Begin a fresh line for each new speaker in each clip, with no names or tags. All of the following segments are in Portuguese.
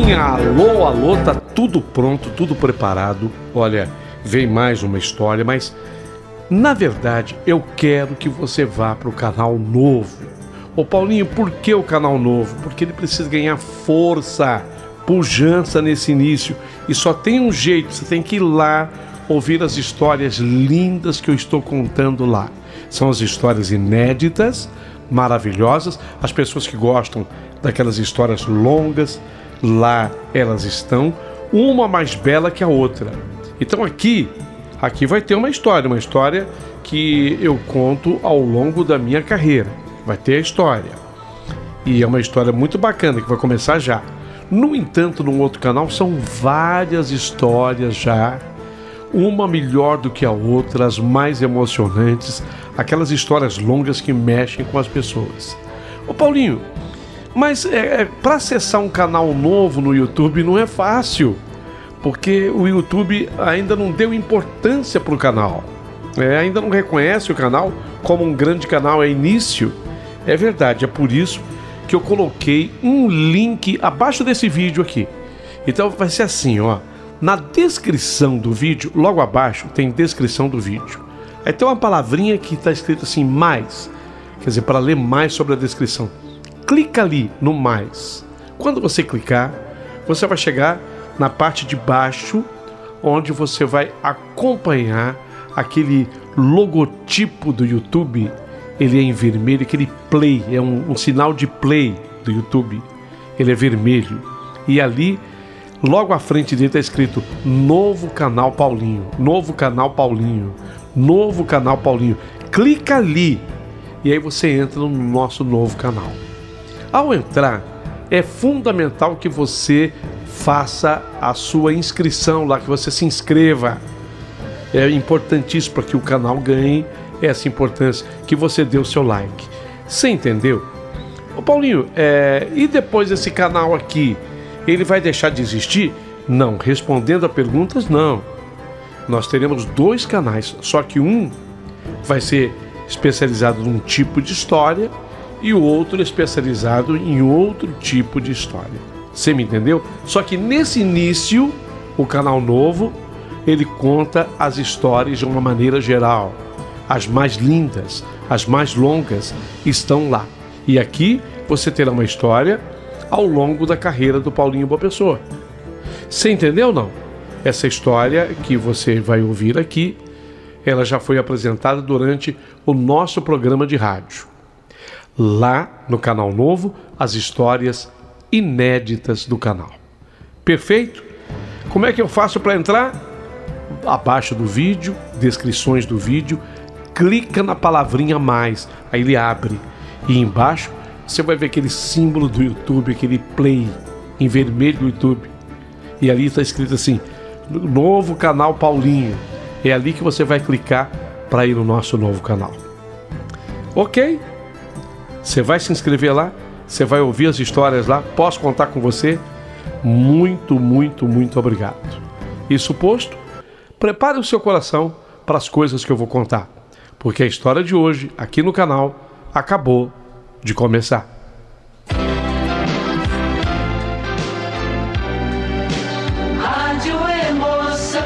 Paulinha, alô, alô, tá tudo pronto, tudo preparado. Olha, vem mais uma história, mas na verdade eu quero que você vá para o canal novo. Ô Paulinho, por que o canal novo? Porque ele precisa ganhar força, pujança nesse início. E só tem um jeito, você tem que ir lá ouvir as histórias lindas que eu estou contando lá. São as histórias inéditas, maravilhosas. As pessoas que gostam daquelas histórias longas, lá elas estão, uma mais bela que a outra. Então aqui vai ter uma história que eu conto ao longo da minha carreira. Vai ter a história. E é uma história muito bacana que vai começar já. No entanto, no outro canal são várias histórias já, uma melhor do que a outra, as mais emocionantes, aquelas histórias longas que mexem com as pessoas. Ô Paulinho, mas para acessar um canal novo no YouTube não é fácil, porque o YouTube ainda não deu importância para o canal, ainda não reconhece o canal como um grande canal, é início. É verdade, é por isso que eu coloquei um link abaixo desse vídeo aqui. Então vai ser assim, ó, na descrição do vídeo, logo abaixo tem descrição do vídeo. Aí tem uma palavrinha que está escrito assim, mais, quer dizer, para ler mais sobre a descrição. Clica ali no mais. Quando você clicar, você vai chegar na parte de baixo, onde você vai acompanhar aquele logotipo do YouTube. Ele é em vermelho, aquele play, é um sinal de play do YouTube. Ele é vermelho. E ali, logo à frente dele está escrito Novo Canal Paulinho, Novo Canal Paulinho, Novo Canal Paulinho. Clica ali e aí você entra no nosso novo canal. Ao entrar, é fundamental que você faça a sua inscrição lá, que você se inscreva. É importantíssimo para que o canal ganhe essa importância, que você dê o seu like. Você entendeu? Ô Paulinho, e depois desse canal aqui, ele vai deixar de existir? Não, respondendo a perguntas, não. Nós teremos dois canais, só que um vai ser especializado num tipo de história e o outro especializado em outro tipo de história. Você me entendeu? Só que nesse início, o canal novo, ele conta as histórias de uma maneira geral. As mais lindas, as mais longas estão lá. E aqui você terá uma história ao longo da carreira do Paulinho Boa Pessoa. Você entendeu ou não? Essa história que você vai ouvir aqui, ela já foi apresentada durante o nosso programa de rádio. Lá no canal novo, as histórias inéditas do canal. Perfeito? Como é que eu faço para entrar? Abaixo do vídeo, descrições do vídeo, clica na palavrinha mais, aí ele abre. E embaixo você vai ver aquele símbolo do YouTube, aquele play em vermelho do YouTube. E ali está escrito assim, Novo Canal Paulinho. É ali que você vai clicar para ir no nosso novo canal. Ok? Você vai se inscrever lá, você vai ouvir as histórias lá, posso contar com você? Muito, muito, muito obrigado. Isso posto, prepare o seu coração para as coisas que eu vou contar, porque a história de hoje, aqui no canal, acabou de começar.
Rádio Emoção,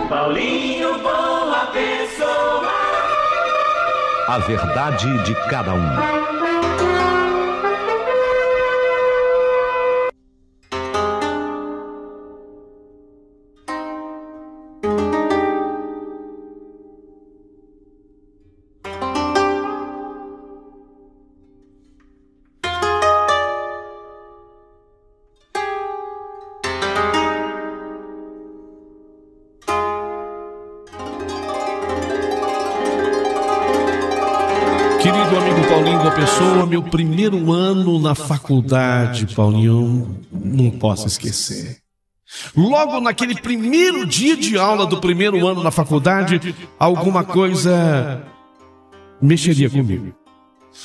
Paulinho Boa Pessoa.
A verdade de cada um.
Querido amigo Paulinho Boa Pessoa, meu primeiro ano na faculdade, Paulinho, não posso esquecer. Logo naquele primeiro dia de aula do primeiro ano na faculdade, alguma coisa mexeria comigo.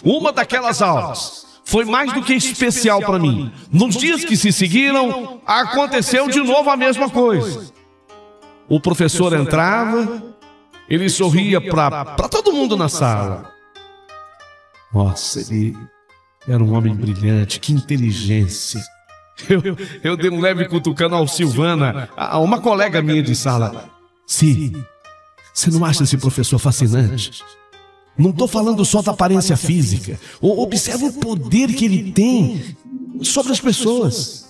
Uma daquelas aulas foi mais do que especial para mim. Nos dias que se seguiram, aconteceu de novo a mesma coisa. O professor entrava, ele sorria para todo mundo na sala. Nossa, Era um homem brilhante, que inteligência. Eu dei um leve cutucando ao Silvana, a uma colega minha de sala. Sim, você não acha esse professor fascinante? Não estou falando só da aparência física. Observa o poder que ele tem sobre as pessoas.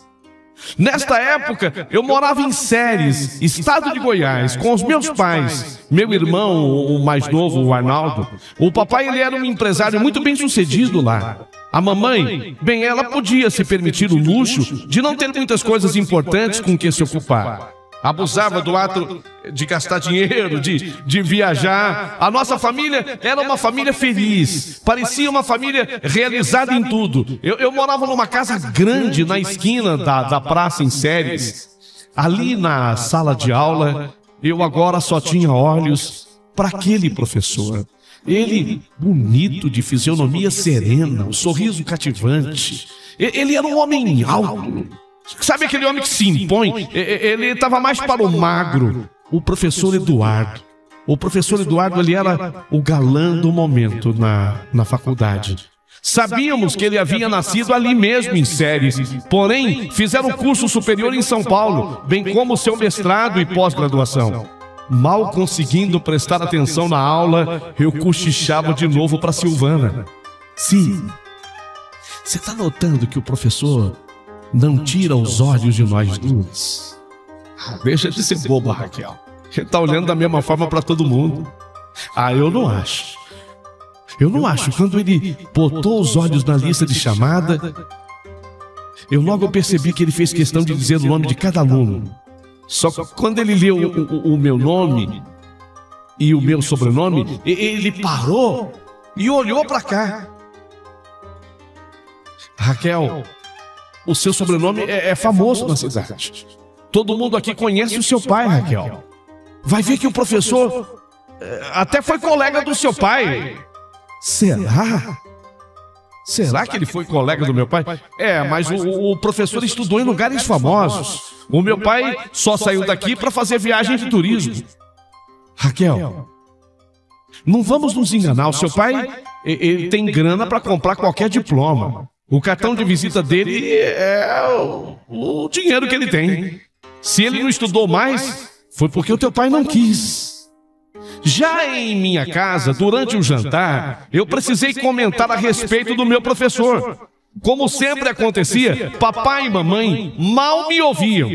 Nesta época, eu morava em Séries, estado de Goiás, com os meus pais. Meu irmão, o mais novo, o Arnaldo. O papai, ele era um empresário muito bem sucedido lá. A mamãe, bem, ela podia se permitir o luxo de não ter muitas coisas importantes com que se ocupar. Abusava do ato de gastar dinheiro, de viajar. A nossa família era uma família feliz, parecia uma família realizada em tudo. Eu morava numa casa grande na esquina da praça em Séries. Ali na sala de aula, eu agora só tinha olhos para aquele professor. Ele, bonito, de fisionomia serena, um sorriso cativante. Ele era um homem alto. Sabe aquele homem que se impõe? Ele estava mais para o magro, o professor Eduardo. O professor Eduardo, ele era o galã do momento na faculdade. Sabíamos que ele havia nascido ali mesmo em Séries, porém fizeram o curso superior em São Paulo, bem como seu mestrado e pós-graduação. Mal conseguindo prestar atenção na aula, eu cochichava de novo para Silvana. Sim, você está notando que o professor não tira os olhos de nós duas? Deixa de ser boba, Raquel. Ele está olhando da mesma forma para todo mundo. Eu não acho. Eu não acho. Quando ele botou os olhos na lista de chamada, eu logo percebi que ele fez questão de dizer o nome de cada aluno. Só que quando ele leu o meu nome e o meu sobrenome, ele parou e olhou para cá. Raquel, o seu sobrenome é famoso na cidade. Todo mundo aqui conhece o seu pai, Raquel. Vai ver que o professor até foi colega do seu pai. Será? Será que ele foi colega do meu pai? Mas o professor estudou em lugares famosos. O meu pai só saiu daqui para fazer viagem de turismo. Raquel, não vamos nos enganar. O seu pai, ele tem grana para comprar qualquer diploma. O cartão de visita dele é o dinheiro que ele tem. Se ele não estudou mais, foi porque o teu pai não quis. Já em minha casa, durante o jantar, eu precisei comentar a respeito do meu professor. Como sempre acontecia, papai e mamãe mal me ouviam.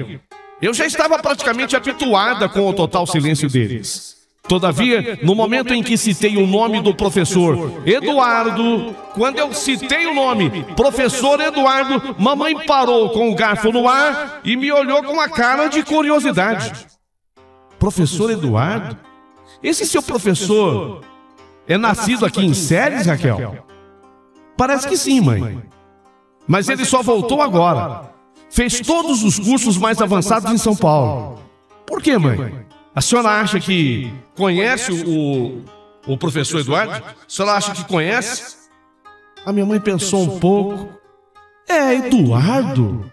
Eu já estava praticamente habituada com o total silêncio deles. Todavia, no momento em que citei o nome do professor Eduardo, quando eu citei o nome professor Eduardo, mamãe parou com o garfo no ar e me olhou com a cara de curiosidade. Professor Eduardo? Esse seu professor é nascido aqui em Séries, Raquel? Parece que sim, mãe. Mas ele só voltou agora. Fez todos os cursos mais avançados em São Paulo. Por quê, mãe? A senhora acha que conhece o professor Eduardo? A senhora acha que conhece? A minha mãe pensou um pouco. Eduardo?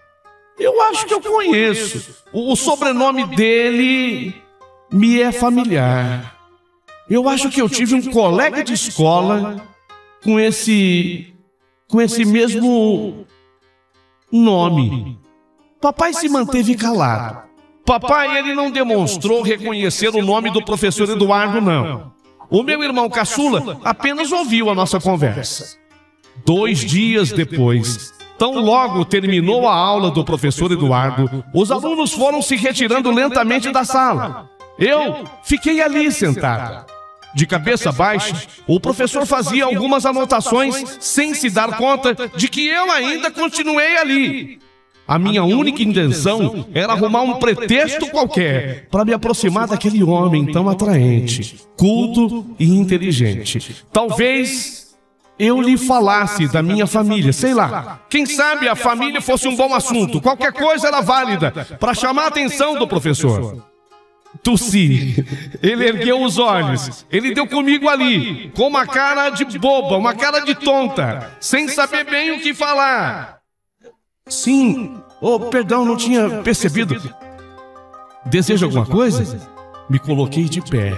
Eu acho que eu conheço. O sobrenome dele me é familiar. Eu acho que eu tive um colega de escola com esse mesmo nome. Papai se manteve calado. Papai, ele não demonstrou reconhecer o nome do professor Eduardo, não. O meu irmão caçula apenas ouviu a nossa conversa. 2 dias depois, tão logo terminou a aula do professor Eduardo, os alunos foram se retirando lentamente da sala. Eu fiquei ali sentada. De cabeça baixa, o professor fazia algumas anotações sem se dar conta de que eu ainda continuei ali. A minha única intenção era arrumar um pretexto qualquer para me aproximar daquele homem tão atraente, culto e inteligente. Talvez eu lhe falasse da minha família, sei lá. Quem sabe a família fosse um bom assunto, qualquer coisa era válida para chamar a atenção do professor. Tossi, ele ergueu os olhos, ele deu comigo ali, com uma cara de boba, uma cara de tonta, sem saber bem o que falar. Sim, perdão, não tinha percebido. Deseja alguma coisa? Me coloquei de pé.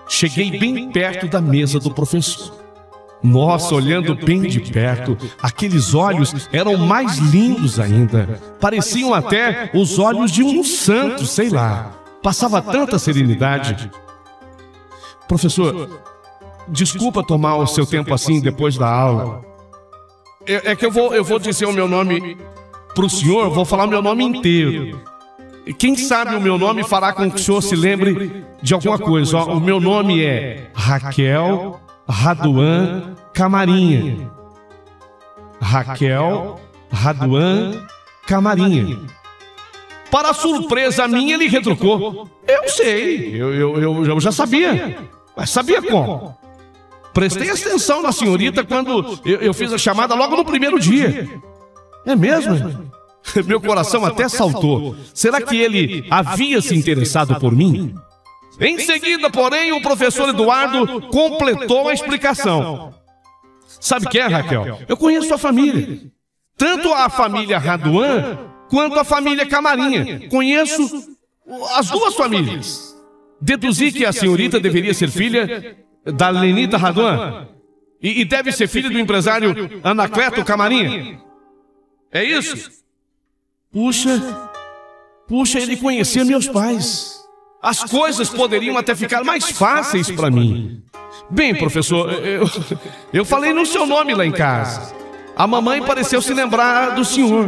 Cheguei bem perto da mesa do professor. Nossa, olhando bem de perto, aqueles olhos eram mais lindos ainda. Pareciam até os olhos de um santo, sei lá. Passava tanta serenidade. Professor, desculpa tomar o seu tempo assim depois da aula. É que eu vou dizer o meu nome para o senhor, vou falar o meu nome inteiro. Quem sabe o meu nome fará com que o senhor se lembre de alguma coisa. Ó, o meu nome é Raquel Raduan Camarinha. Raquel Raduan Camarinha. Para surpresa minha, ele retrucou. Eu sei, eu já sabia. Mas sabia como? Prestei atenção na senhorita quando eu fiz a chamada logo no primeiro dia. É mesmo? Meu coração até saltou. Será que ele havia se interessado por mim? Em seguida, porém, o professor Eduardo completou a explicação. Sabe o que é, Raquel? Eu conheço a família. Tanto a família Raduan quanto a família Camarinha. Conheço as duas famílias. Deduzi que a senhorita deveria ser filha da Lenita Raduan e deve ser filha do empresário Anacleto Camarinha. É isso? Puxa, ele conhecia meus pais. As coisas poderiam até ficar mais fáceis para mim. Bem, professor, eu falei no seu nome lá em casa. A mamãe pareceu se lembrar do senhor.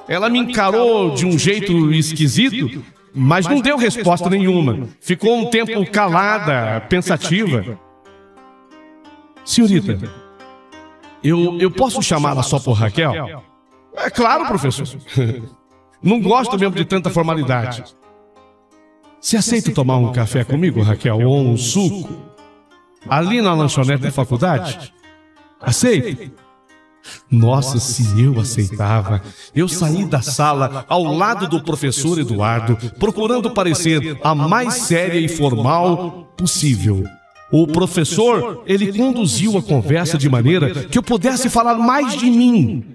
Ela me encarou de um jeito esquisito, mas não deu resposta nenhuma. Ficou um tempo calada, pensativa. Senhorita, eu posso chamá-la só por Raquel? É claro, professor. Não gosto mesmo de tanta formalidade. Você aceita tomar um café comigo, Raquel, ou um suco? Ali na lanchonete da faculdade? Aceita? Nossa, se eu aceitava. Eu saí da sala ao lado do professor Eduardo, procurando parecer a mais séria e formal possível. O professor, ele conduziu a conversa de maneira que eu pudesse falar mais de mim,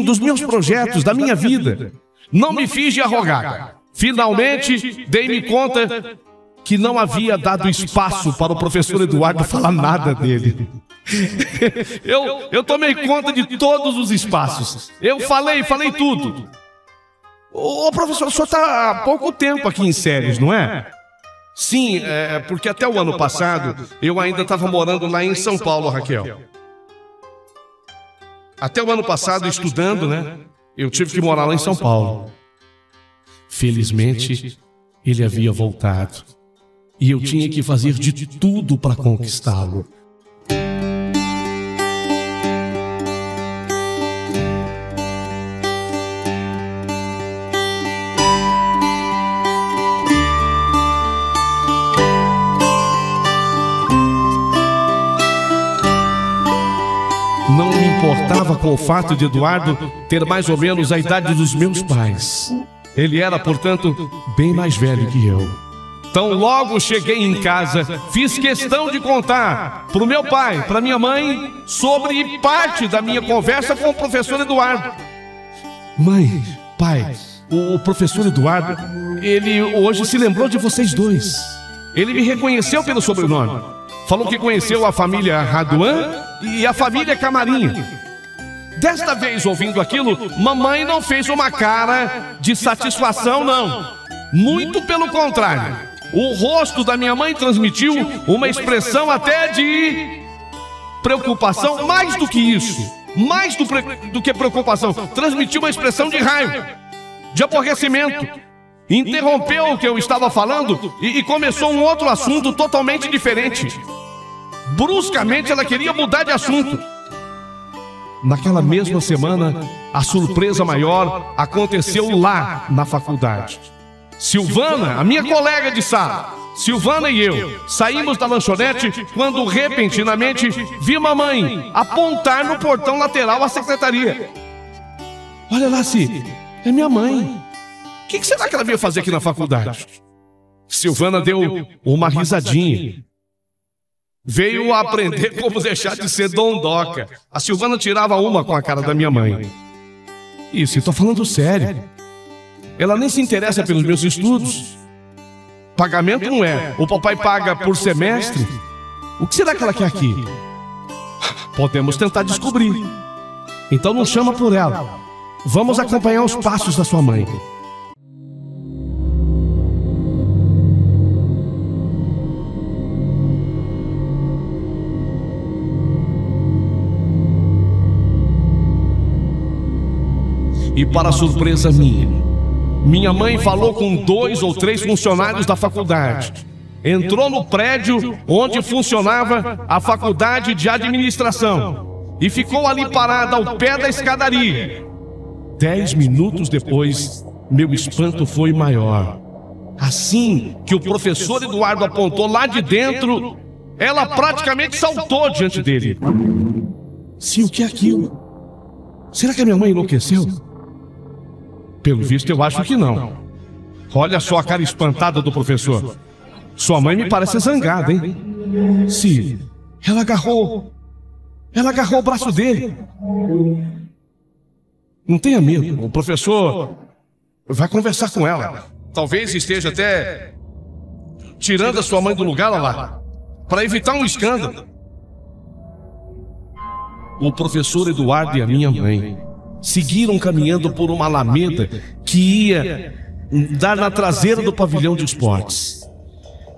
dos meus projetos, da minha vida. Não me fiz de arrogado. Finalmente, dei-me conta que não havia dado espaço para o professor Eduardo falar nada dele. Eu tomei conta de todos os espaços. Eu falei tudo. Ô professor, o senhor está há pouco tempo aqui em Séries, não é? Sim, porque até o ano passado eu ainda estava morando lá em São Paulo, Raquel. Até o ano passado, estudando, né? Eu tive que morar lá em São Paulo. Felizmente, ele havia voltado. E eu tinha que fazer de tudo para conquistá-lo. Não me importava com o fato de Eduardo ter mais ou menos a idade dos meus pais. Ele era, portanto, bem mais velho que eu. Então, logo cheguei em casa, fiz questão de contar para o meu pai, para minha mãe, sobre parte da minha conversa com o professor Eduardo. Mãe, pai, o professor Eduardo, ele hoje se lembrou de vocês dois. Ele me reconheceu pelo sobrenome. Falou que conheceu a família Raduan e a família Camarinha. Desta vez, ouvindo aquilo, mamãe não fez uma cara de satisfação, não. Muito pelo contrário. O rosto da minha mãe transmitiu uma expressão até de preocupação, mais do que isso. Mais do que preocupação. Transmitiu uma expressão de raiva, de aborrecimento. Interrompeu o que eu estava falando e começou um outro assunto totalmente diferente. Bruscamente ela queria mudar de assunto. Naquela mesma semana, a surpresa maior aconteceu lá na faculdade. Silvana, a minha colega de sala, Silvana e eu saímos da lanchonete quando repentinamente vi mamãe apontar no portão lateral à secretaria. Olha lá, Cid, é minha mãe. O que será que ela veio fazer aqui na faculdade? Silvana deu uma risadinha. Veio aprender como deixar de ser dondoca. A Silvana tirava uma com a cara da minha mãe. Isso, eu tô falando sério. Ela nem se interessa pelos meus estudos. Pagamento não é. O papai paga por semestre. O que será que ela quer aqui? Podemos tentar descobrir. Então não chama por ela. Vamos acompanhar os passos da sua mãe. E para surpresa minha mãe falou com 2 ou 3 funcionários da faculdade. Entrou no prédio onde funcionava a faculdade de administração e ficou ali parada ao pé da escadaria. 10 minutos depois, meu espanto foi maior. Assim que o professor Eduardo apontou lá de dentro, ela praticamente saltou diante dele. Sim, o que é aquilo? Será que a minha mãe enlouqueceu? Pelo visto, eu acho que não. Olha só a cara espantada do professor. Sua mãe me parece zangada, hein? Sim, ela agarrou o braço dele. Não tenha medo, o professor vai conversar com ela. Talvez esteja até tirando a sua mãe do lugar lá, para evitar um escândalo. O professor Eduardo e a minha mãe seguiram caminhando por uma alameda que ia dar na traseira do pavilhão de esportes.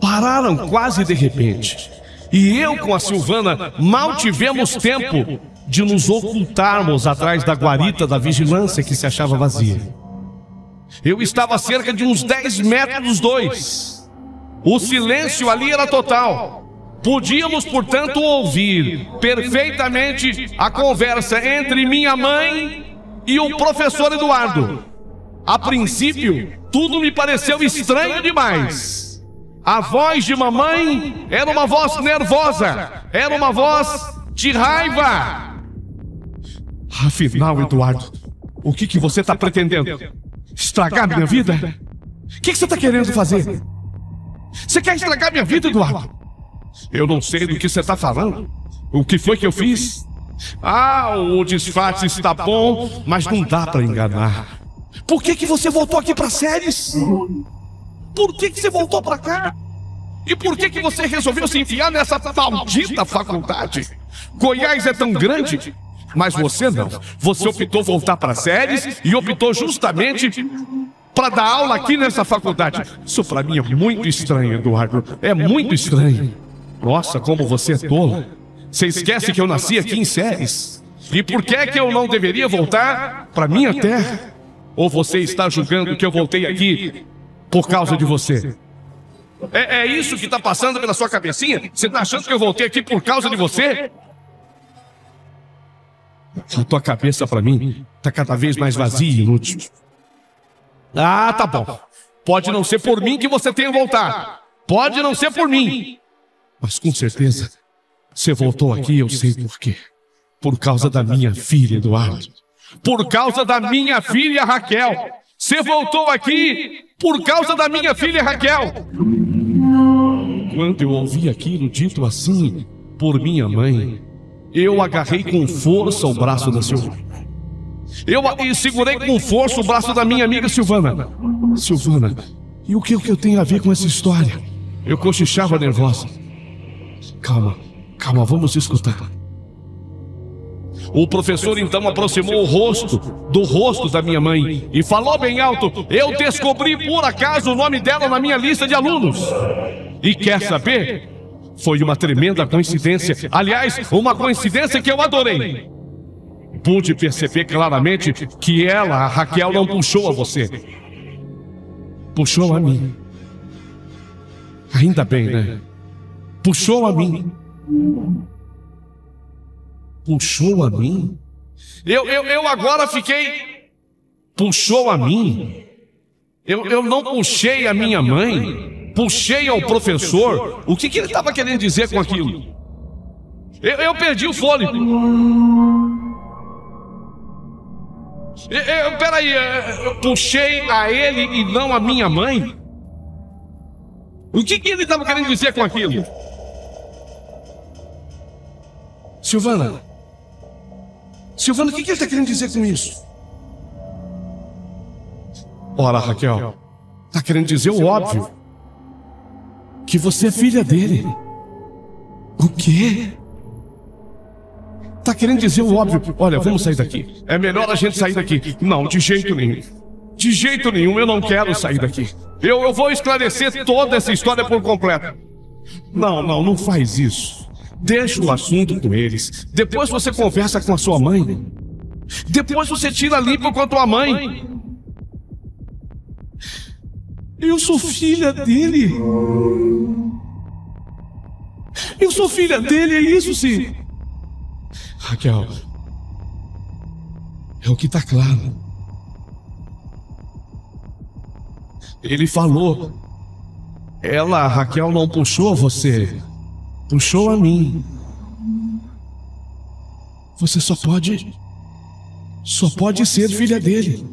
Pararam quase de repente. E eu com a Silvana mal tivemos tempo de nos ocultarmos atrás da guarita da vigilância que se achava vazia. Eu estava a cerca de uns 10 metros dos dois. O silêncio ali era total. Podíamos, portanto, ouvir perfeitamente a conversa entre minha mãe e o professor Eduardo. A princípio, tudo me pareceu estranho demais. A voz de mamãe era uma voz nervosa, era uma voz de raiva. Afinal, Eduardo, o que você está pretendendo? Estragar minha vida? O que você está querendo fazer? Você quer estragar minha vida, Eduardo? Eu não sei do que você está falando. O que foi que eu fiz? O disfarce está bom, mas não dá para enganar. Por que você voltou aqui para Séries? Por que você voltou para cá? E por que você resolveu se enfiar nessa maldita faculdade? Goiás é tão grande, mas você não. Você optou voltar para Séries e optou justamente para dar aula aqui nessa faculdade. Isso para mim é muito estranho, Eduardo. É muito estranho. Nossa, como você é tolo. Você esquece que eu nasci aqui em Séries. E por que eu não deveria voltar para minha terra? Ou você está julgando que eu voltei aqui por causa de você? É isso que está passando pela sua cabecinha? Você está achando que eu voltei aqui por causa de você? A tua cabeça, para mim, está cada vez mais vazia e inútil. Tá bom. Pode não ser por mim que você tenha voltado. Pode não ser por mim. Mas com certeza, você voltou aqui, eu sei por quê. Por causa da minha filha, Eduardo. Por causa da minha filha, Raquel. Você voltou aqui por causa da minha filha, Raquel. Quando eu ouvi aquilo dito assim por minha mãe, eu agarrei com força o braço da Silvana. Eu segurei com força o braço da minha amiga Silvana. Silvana, e o que eu tenho a ver com essa história? Eu cochichava nervosa. Calma, vamos escutar. O professor então aproximou o rosto do rosto da minha mãe e falou bem alto: eu descobri por acaso o nome dela na minha lista de alunos. E quer saber? Foi uma tremenda coincidência. Aliás, uma coincidência que eu adorei. Pude perceber claramente que ela, a Raquel, não puxou a você. Puxou a mim. Ainda bem, né? Puxou a mim. Puxou a mim? Eu agora fiquei... Puxou a mim? Eu não puxei a minha mãe? Puxei ao professor? O que ele estava querendo dizer com aquilo? Eu perdi o fôlego. Peraí, eu puxei a ele e não a minha mãe? O que ele estava querendo dizer com aquilo? Silvana, o que ele está querendo dizer com isso? Ora, Raquel, está querendo dizer o óbvio. Que você é filha dele. O quê? tá querendo dizer o óbvio. Olha, vamos sair daqui. É melhor a gente sair daqui. Não, de jeito nenhum. De jeito nenhum, eu não quero sair daqui. Eu vou esclarecer toda essa história por completo. Não faz isso. Deixa o assunto com eles. Depois você conversa com a sua mãe. Depois você tira limpo com a tua mãe. Eu sou filha dele. Eu sou filha dele, é isso sim. Raquel, é o que tá claro. Ele falou. Ela, Raquel, não puxou você. Puxou a mim. Você só pode ser filha dele.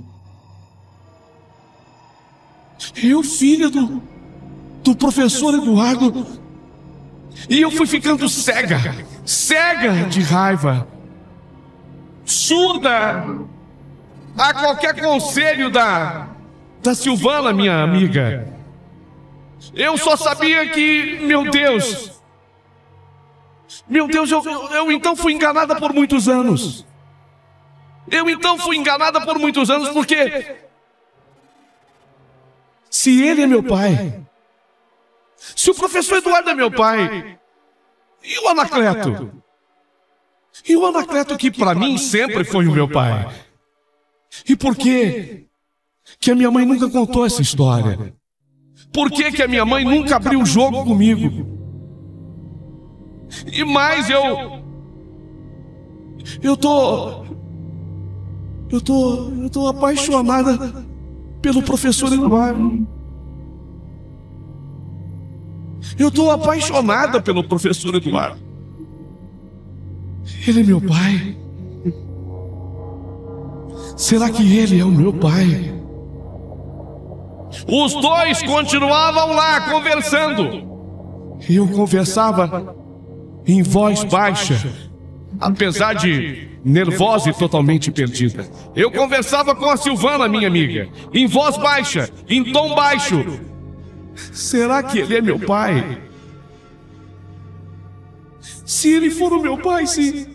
Eu, filha do professor Eduardo. E eu fui ficando cega de raiva, surda a qualquer conselho da Silvana, minha amiga. Eu só sabia que, meu Deus, eu então fui enganada por muitos anos. Porque se ele é meu pai, se o professor Eduardo é meu pai, e o Anacleto? E o Anacleto que para mim sempre foi o meu pai? E por que a minha mãe nunca contou essa história? Por que a minha mãe nunca abriu o jogo comigo? E mais, eu tô apaixonada pelo professor Eduardo. Eu tô apaixonada pelo professor Eduardo. Ele é meu pai. Será que ele é o meu pai? Os dois continuavam lá conversando. Eu conversava em voz baixa, apesar de nervosa e totalmente perdida. Eu conversava com a Silvana, minha amiga, em voz baixa, em tom baixo. Será que ele é meu pai? Se ele for o meu pai, se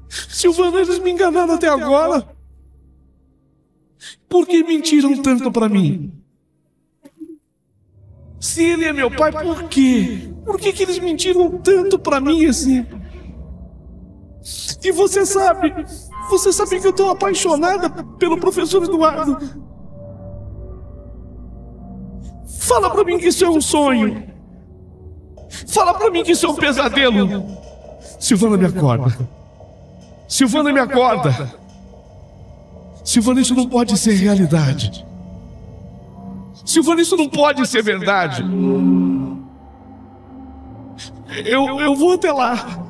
Silvana, eles me enganaram até agora. Por que mentiram tanto pra mim? Se ele é meu pai, por quê? Por que eles mentiram tanto pra mim assim? E você sabe que eu tô apaixonada pelo professor Eduardo. Fala pra mim que isso é um sonho. Fala pra mim que isso é um pesadelo. Silvana, me acorda. Silvana, me acorda. Silvana, isso não pode ser realidade. Silvana, isso não pode ser verdade. Eu vou até lá.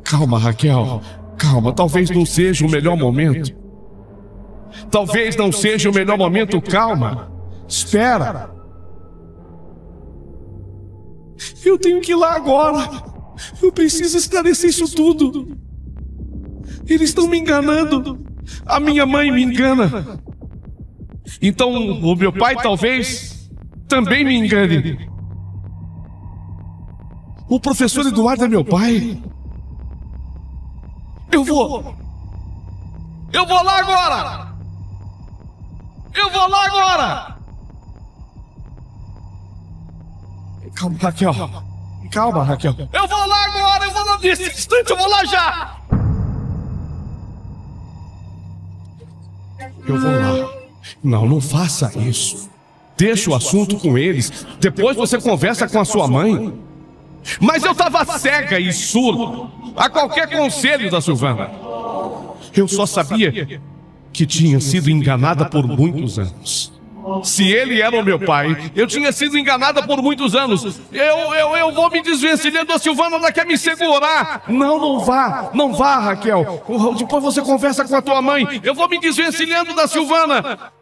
Calma, Raquel. Calma, talvez não seja o melhor momento. Talvez não seja o melhor momento, calma. Espera. Eu tenho que ir lá agora. Eu preciso esclarecer isso tudo. Eles estão me enganando. A minha mãe me engana. Então o meu pai talvez também me engane. O professor Eduardo é meu pai. Eu vou lá agora. Calma, Raquel. Eu vou lá agora. Nesse instante, eu vou lá já. Eu vou lá. Não faça isso. Deixa o assunto com eles. Depois você conversa com a sua mãe. Mas eu estava cega e surdo a qualquer conselho da Silvana. Eu só sabia que tinha sido enganada por muitos anos. Se ele era o meu pai, eu tinha sido enganada por muitos anos. Eu vou me desvencilhando, a Silvana ela quer me segurar. Não vá, Raquel. Depois você conversa com a tua mãe. Eu vou me desvencilhando da Silvana.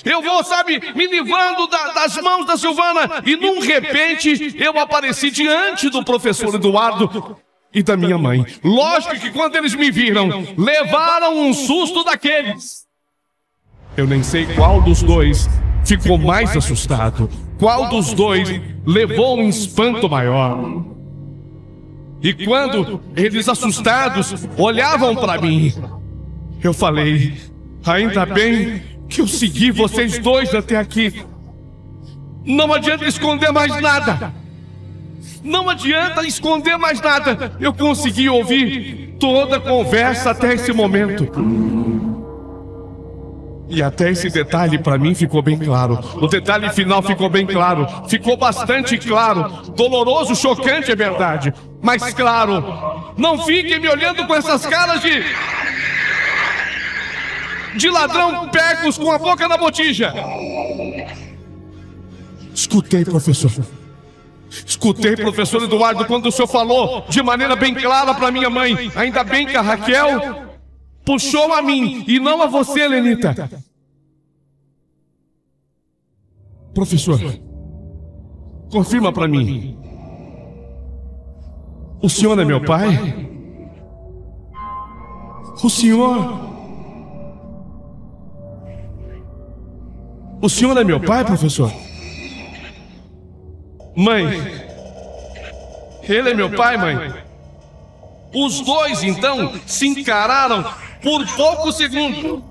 Eu vou, me livrando das mãos da Silvana. E num repente, eu apareci diante do professor Eduardo e da minha mãe. Lógico que quando eles me viram, levaram um susto daqueles. Eu nem sei qual dos dois ficou mais assustado. Qual dos dois levou um espanto maior. E quando eles, assustados, olhavam para mim, eu falei: ainda bem que eu segui vocês dois até aqui. Não adianta esconder mais nada. Não adianta esconder mais nada. Eu consegui ouvir toda a conversa até esse momento. E até esse detalhe para mim ficou bem claro. O detalhe final ficou bem claro. Ficou bastante claro. Doloroso, chocante, é verdade. Mas claro. Não fiquem me olhando com essas caras de ladrão pegos com a boca na botija. Escutei, professor. Escutei, professor Eduardo, quando o senhor falou de maneira bem clara para minha mãe. Ainda bem que a Raquel puxou a mim e não a você, Lenita. Professor, confirma para mim. O senhor é meu pai? O senhor é meu pai, professor? Mãe, ele é meu pai, mãe? Os dois, então, se encararam por poucos segundos.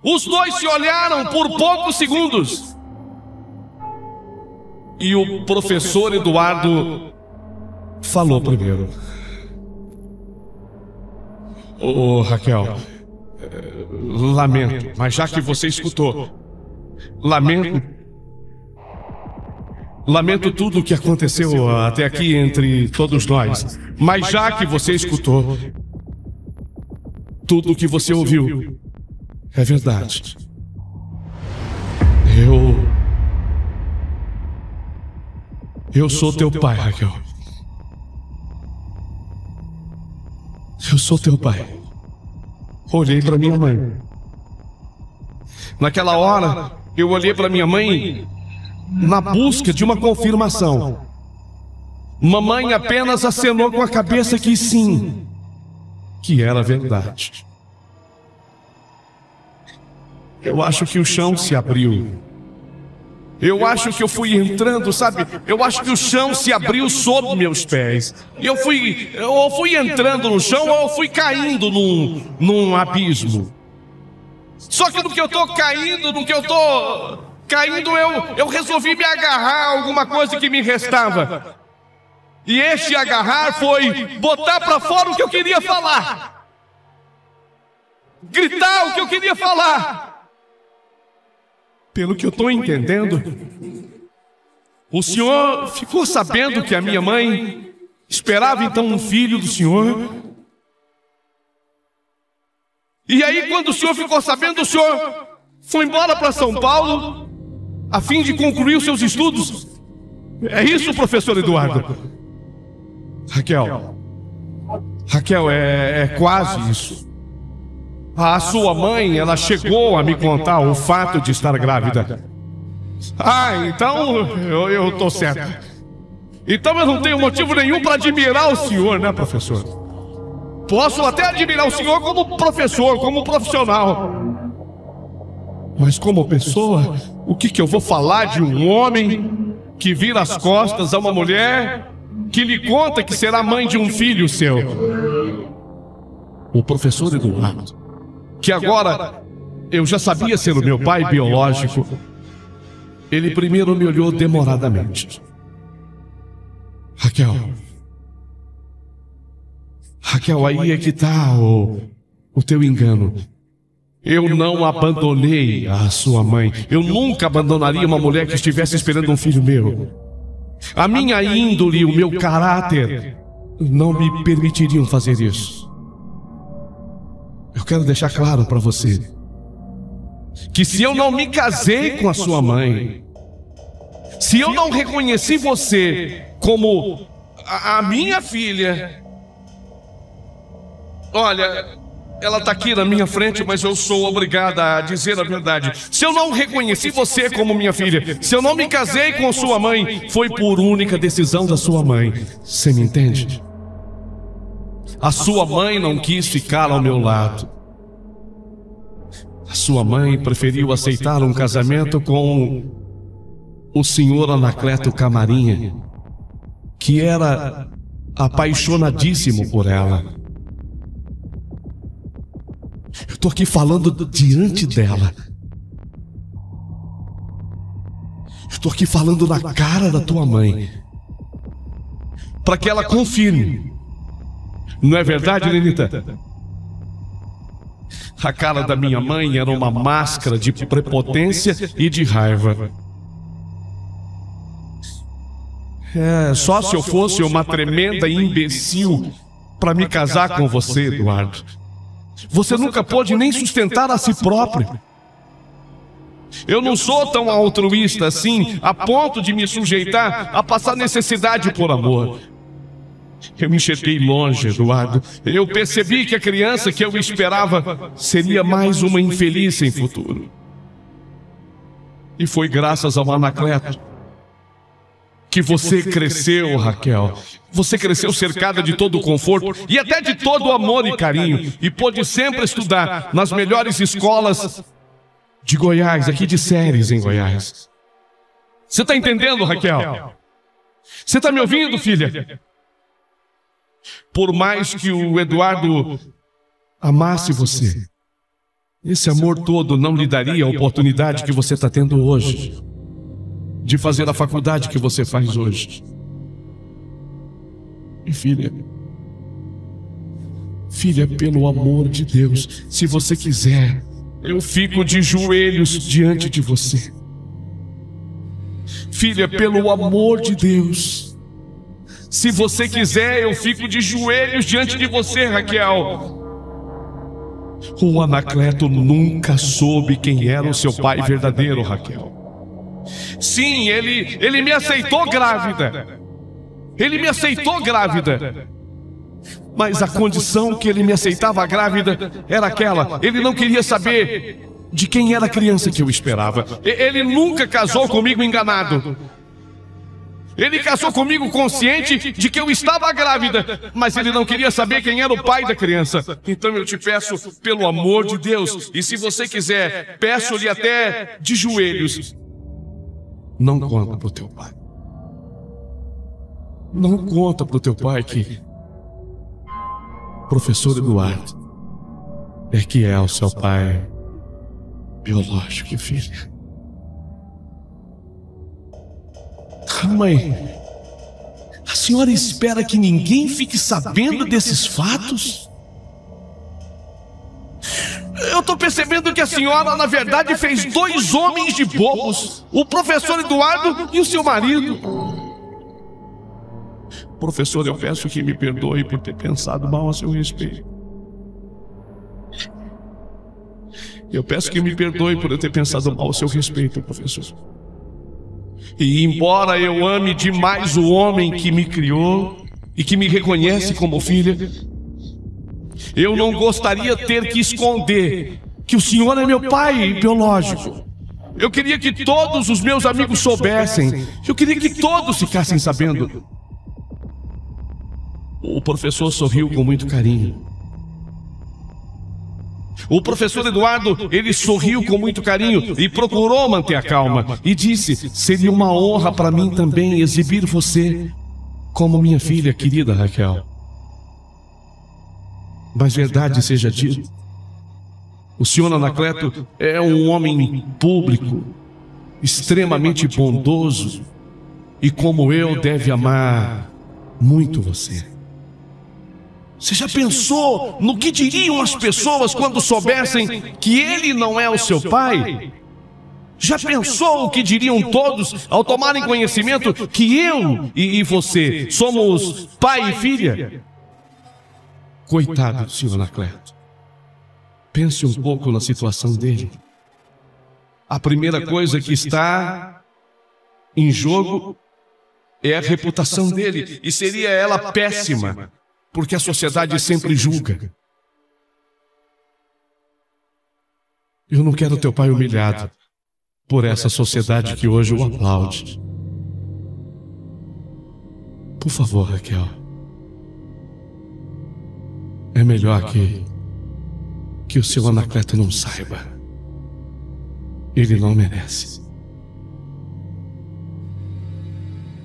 Os dois se olharam por poucos segundos. E o professor Eduardo falou primeiro. Ô, Raquel, lamento, mas já que você escutou, lamento tudo o que aconteceu até aqui entre todos nós. Mas já que você escutou, tudo o que você ouviu é verdade. Eu sou teu pai, Raquel. Eu sou teu pai. Olhei para minha mãe. Naquela hora, eu olhei para minha mãe na busca de uma confirmação. Mamãe apenas acenou com a cabeça que sim, que era verdade. Eu acho que o chão se abriu. Eu acho que eu fui entrando, sabe? Eu acho que o chão se abriu sob meus pés. Eu fui entrando no chão ou eu fui caindo num abismo. Só que no que eu tô caindo, eu resolvi me agarrar a alguma coisa que me restava. E este agarrar foi botar pra fora o que eu queria falar. Gritar o que eu queria falar. Pelo que eu estou entendendo, o senhor ficou sabendo que a minha mãe esperava então um filho do senhor. E aí, quando o senhor ficou sabendo, o senhor foi embora para São Paulo a fim de concluir os seus estudos. É isso, professor Eduardo? Raquel, é quase isso. A sua mãe, ela chegou a me contar o fato de estar grávida. Então eu tô certo. Então eu não tenho motivo nenhum para admirar o senhor, né, professor? Posso até admirar o senhor como professor, como profissional. Mas como pessoa, o que eu vou falar de um homem que vira as costas a uma mulher que lhe conta que será mãe de um filho seu? O professor Eduardo, que agora eu já sabia ser o meu pai biológico, ele primeiro me olhou demoradamente. Raquel, aí é que está o teu engano. Eu não abandonei a sua mãe. Eu nunca abandonaria uma mulher que estivesse esperando um filho meu. A minha índole e o meu caráter não me permitiriam fazer isso. Eu quero deixar claro para você que se eu não me casei com a sua mãe, se eu não reconheci você como a minha filha, olha, ela está aqui na minha frente, mas eu sou obrigada a dizer a verdade. Se eu não reconheci você como minha filha, se eu não me casei com a sua mãe, foi por única decisão da sua mãe. Você me entende? A sua mãe não quis ficar ao meu lado. A sua mãe preferiu aceitar um casamento com o senhor Anacleto Camarinha. que era apaixonadíssimo por ela. Eu tô aqui falando diante dela. Eu tô aqui falando na cara da tua mãe, para que ela confirme. Não é verdade, Lenita? A cara da minha mãe era uma máscara de prepotência e de raiva. Só se eu fosse uma tremenda imbecil para me casar com você, Eduardo. Você nunca pôde nem sustentar a si próprio. Eu não sou tão altruísta assim, a ponto de me sujeitar a passar necessidade por amor. Eu me enxerguei longe, Eduardo. Eu percebi que a criança que eu esperava seria mais uma infeliz sem futuro. E foi graças ao Anacleto que você cresceu, Raquel. Você cresceu cercada de todo o conforto e até de todo o amor e carinho, e pôde sempre estudar nas melhores escolas de Goiás, aqui de Séries, em Goiás. Você está entendendo, Raquel? Você está me ouvindo, filha? Por mais que o Eduardo amasse você, esse amor todo não lhe daria a oportunidade que você está tendo hoje de fazer a faculdade que você faz hoje. E filha, pelo amor de Deus, se você quiser, eu fico de joelhos diante de você. Filha, pelo amor de Deus, se você quiser, eu fico de joelhos diante de você, Raquel. O Anacleto nunca soube quem era o seu pai verdadeiro, Raquel. Sim, ele me aceitou grávida. Ele me aceitou grávida. Mas a condição que ele me aceitava grávida era aquela: ele não queria saber de quem era a criança que eu esperava. Ele nunca casou comigo enganado. Ele casou comigo consciente de que eu estava grávida, mas ele não queria saber quem era o pai da criança. Então eu te peço, pelo amor de Deus, e se você quiser, peço-lhe até de joelhos, não conta pro teu pai. Não conta pro teu pai que professor Eduardo é que é o seu pai biológico, filha. Mãe, a senhora espera que ninguém fique sabendo desses fatos? Eu estou percebendo que a senhora, na verdade, fez dois homens de bobos: o professor Eduardo e o seu marido. Professor, eu peço que me perdoe por ter pensado mal a seu respeito. Eu peço que me perdoe por eu ter pensado mal a seu respeito, professor. E embora eu ame demais o homem que me criou e que me reconhece como filha, eu não gostaria de ter que esconder que o senhor é meu pai biológico. Eu queria que todos os meus amigos soubessem. Eu queria que todos ficassem sabendo. O professor sorriu com muito carinho. O professor Eduardo, ele sorriu com muito carinho e procurou manter a calma. E disse: seria uma honra para mim também exibir você como minha filha querida, Raquel. Mas verdade seja dita, o senhor Anacleto é um homem público, extremamente bondoso, e como eu, deve amar muito você. Você já pensou no que diriam as pessoas quando soubessem que ele não é o seu pai? Já pensou o que diriam todos ao tomarem conhecimento que eu e você somos pai e filha? Coitado do senhor Anacleto. Pense um pouco na situação dele. A primeira coisa que está em jogo é a reputação dele, e seria ela péssima, porque a sociedade sempre julga. Eu não quero teu pai humilhado por essa sociedade que hoje o aplaude. Por favor, Raquel. É melhor que o seu Anacleto não saiba. Ele não merece.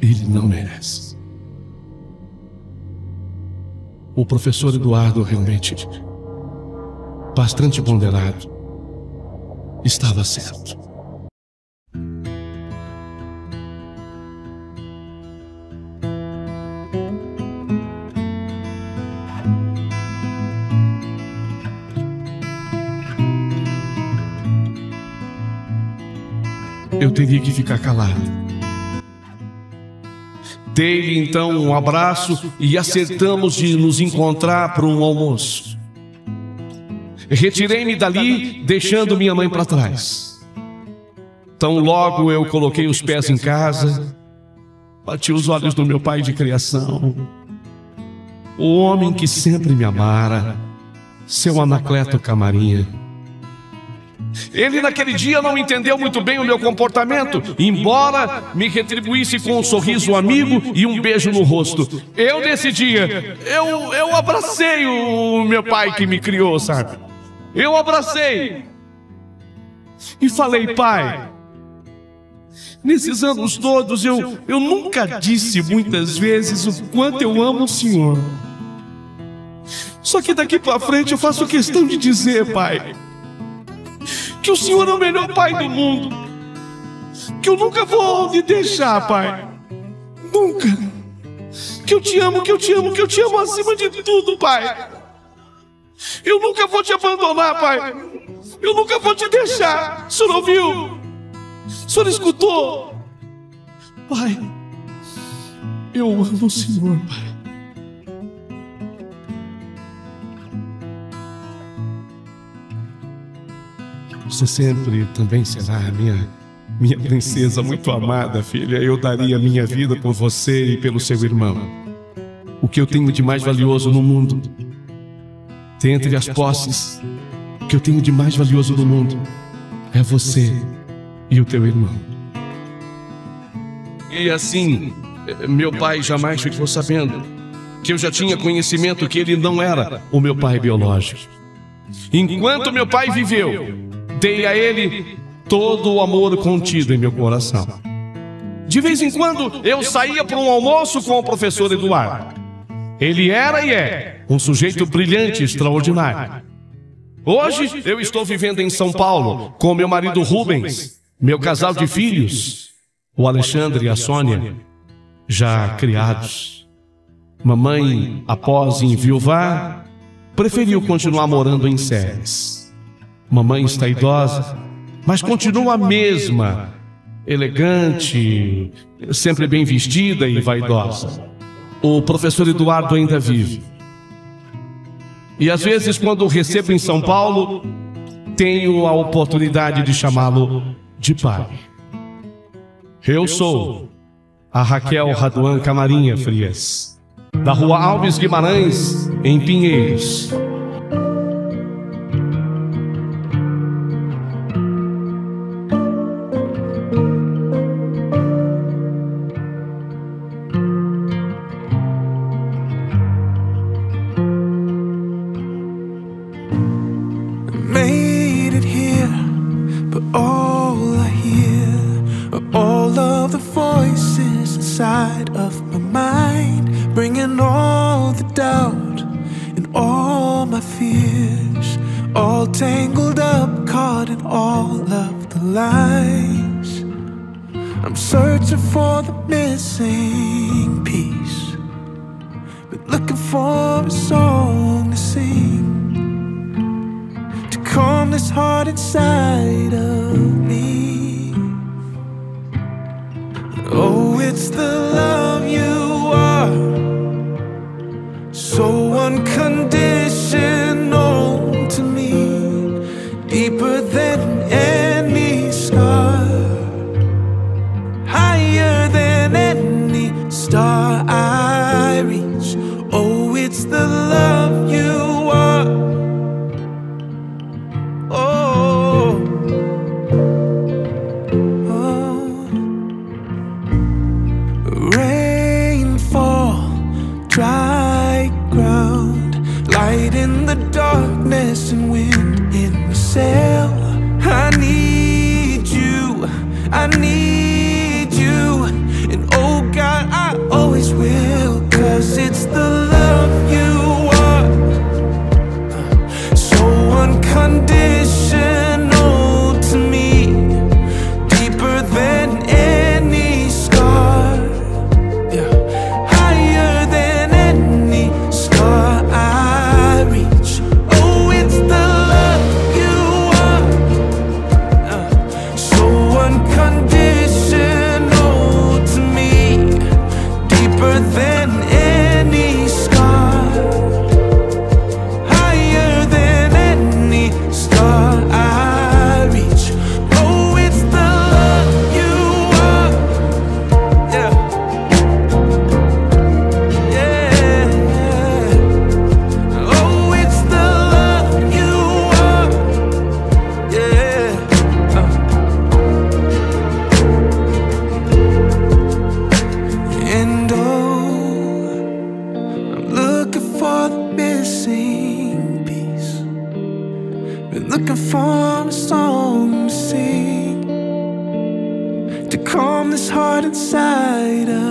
Ele não merece. o professor Eduardo realmente, bastante ponderado, estava certo. Eu teria que ficar calado. Dei-lhe então um abraço e acertamos de nos encontrar para um almoço. Retirei-me dali, deixando minha mãe para trás. Tão logo eu coloquei os pés em casa, bati os olhos no meu pai de criação, o homem que sempre me amara, seu Anacleto Camarinha. Ele naquele dia não entendeu muito bem o meu comportamento, embora me retribuísse com um sorriso amigo e um beijo no rosto. Eu nesse dia, eu abracei o meu pai que me criou, sabe? Eu abracei e falei: pai, nesses anos todos eu nunca disse muitas vezes o quanto eu amo o senhor. Só que daqui para frente eu faço questão de dizer, pai, que o senhor é o melhor pai do mundo, que eu nunca vou lhe deixar, pai, nunca, que eu te amo, que eu te amo, que eu te amo acima de tudo, pai. Eu nunca vou te abandonar, pai, eu nunca vou te deixar. O senhor ouviu? O senhor escutou? Pai, eu amo o senhor, pai. Você sempre também será minha princesa muito amada, filha. Eu daria minha vida por você e pelo seu irmão. O que eu tenho de mais valioso no mundo, dentre as posses, o que eu tenho de mais valioso no mundo é você e o teu irmão. E assim, meu pai jamais ficou sabendo que eu já tinha conhecimento que ele não era o meu pai biológico. Enquanto meu pai viveu, dei a ele todo o amor contido em meu coração. De vez em quando eu saía para um almoço com o professor Eduardo. Ele era e é um sujeito brilhante, extraordinário. Hoje eu estou vivendo em São Paulo com meu marido Rubens, meu casal de filhos, o Alexandre e a Sônia, já criados. Mamãe, após enviuvar, preferiu continuar morando em Séries. Mamãe está idosa, mas continua a mesma, elegante, sempre bem vestida e vaidosa. O professor Eduardo ainda vive. E às vezes, quando o recebo em São Paulo, tenho a oportunidade de chamá-lo de pai. Eu sou a Raquel Raduan Camarinha Frias, da Rua Alves Guimarães, em Pinheiros.
Searching for the missing piece, but looking for a song to sing to calm this heart inside of me. Oh, it's the love you are, so unconditional to me, deeper than any scar, higher than any star I reach. Oh, it's the love you are. Oh, oh. Rainfall, dry ground, light in the darkness and wind in the sail. I need you, I need you, and oh God, I always will, 'cause it's the love you want. inside us.